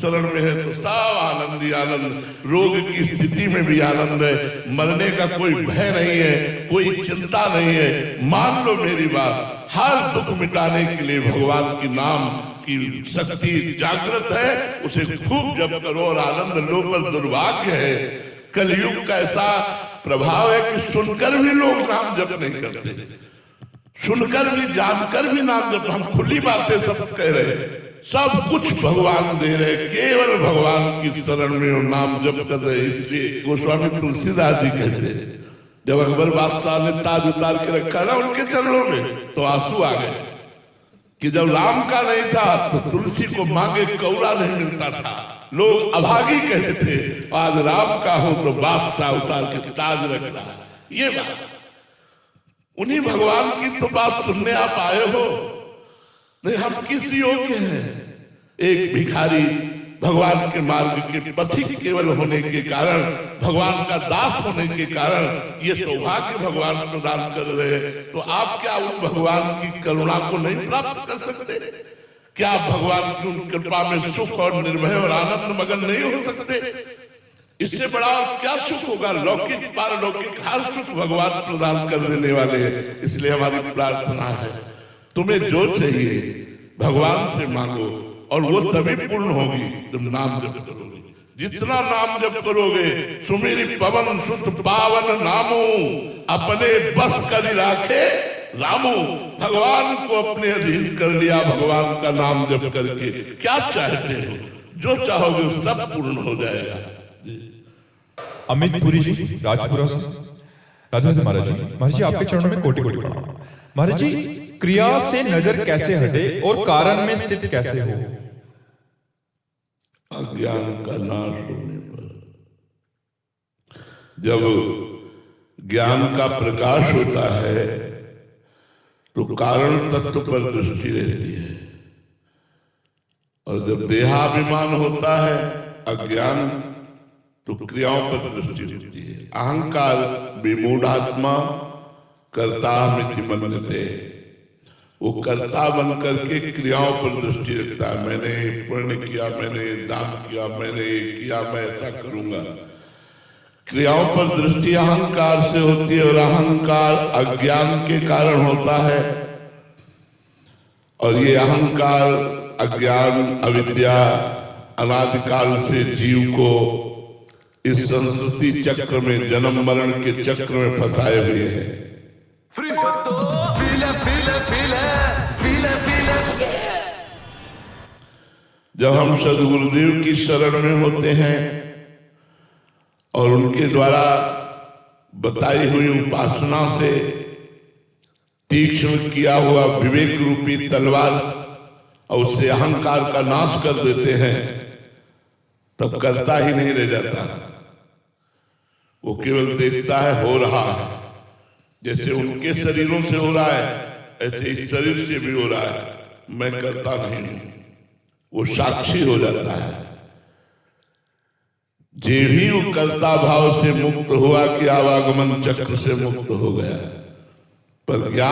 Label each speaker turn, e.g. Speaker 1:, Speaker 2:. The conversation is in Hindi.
Speaker 1: शरण में है तो सब आनंद ही आनंद, रोग की स्थिति में भी आनंद है, मरने का कोई भय नहीं है, कोई चिंता नहीं है। मान लो मेरी बात, हर दुख मिटाने के लिए भगवान की नाम की शक्ति जागृत है, उसे खूब जप करो और आनंद लो। पर दुर्भाग्य है, कलयुग का ऐसा प्रभाव है कि सुनकर भी लोग नाम जप नहीं करते, सुनकर भी जानकर भी नाम जप। हम खुली बातें सब कह रहे, सब कुछ भगवान दे रहे, केवल भगवान की शरण में और नाम जप कर रहे। इसलिए गोस्वामी तुलसीदास जी कहते हैं, जब अकबर बादशाह ने ताज उतार के रखा ना उनके चरणों में, तो आंसू आ गए कि जब राम का नहीं था तो तुलसी को मांगे कौड़ा नहीं मिलता था, लोग अभागी कहते थे। आज राम का हो तो बादशाह उतार के ताज रख रहा। ये बात, उन्हीं भगवान की तो बात सुनने आप आए हो। नहीं, हम किस योग्य हैं? एक भिखारी भगवान के मार्ग के पथिक केवल होने के कारण, भगवान का दास होने के कारण ये सौभाग्य भगवान प्रदान कर रहे हैं। तो आप क्या उन भगवान की करुणा को नहीं प्राप्त कर सकते? क्या भगवान की उन कृपा में सुख और निर्भय और आनंद मगन नहीं हो सकते? इससे बड़ा क्या सुख होगा? लौकिक पारलौकिक हर सुख भगवान प्रदान कर देने वाले हैं। इसलिए हमारी प्रार्थना है, तुम्हें जो चाहिए भगवान से मांगो, और वो तभी पूर्ण होगी जब नाम जप करोगे। जितना नाम जप करोगे, सुमेरी पवन सुत पावन नामो, अपने बस कर राखे रामो। भगवान को अपने अधीन कर लिया भगवान का नाम जप करके। क्या चाहते हो? जो चाहोगे सब पूर्ण हो जाएगा।
Speaker 2: अमित पुरी जी, राजपुरा से। राधे राधे महाराज जी। महाराज जी, आपके चरणों में कोटि कोटि प्रणाम। महाराज जी, क्रिया से नजर कैसे हटे और कारण में स्थित कैसे हो?
Speaker 1: अज्ञान का नाश होने पर, जब ज्ञान का प्रकाश होता है तो कारण तत्व पर दृष्टि रहती है, और जब देहाभिमान होता है अज्ञान, तो क्रियाओं पर दृष्टि होती है। अहंकार विमूढ़ात्मा कर्तामिति मन्यते, वो कर्ता बन करके क्रियाओं पर दृष्टि रखता है। मैंने पुण्य किया, मैंने दान किया, मैंने किया, मैं ऐसा करूंगा। क्रियाओं पर दृष्टि अहंकार से होती है, और अहंकार अज्ञान के कारण होता है। और ये अहंकार, अज्ञान, अविद्या अनादिकाल से जीव को इस संस्कृति चक्र में, जन्म मरण के चक्र में फंसाए हुए हैं। जब हम सदगुरुदेव की शरण में होते हैं और उनके द्वारा बताई हुई उपासना से तीक्ष्ण किया हुआ विवेक रूपी तलवार और उससे अहंकार का नाश कर देते हैं, तब करता ही नहीं रह जाता। वो केवल देखता है हो रहा है, जैसे उनके शरीरों से हो रहा है ऐसे इस शरीर से भी हो रहा है, मैं करता नहीं हूं। वो साक्षी हो जाता है। जे भी वो कर्ता भाव से मुक्त हुआ कि आवागमन चक्र से मुक्त हो गया। पर ज्ञान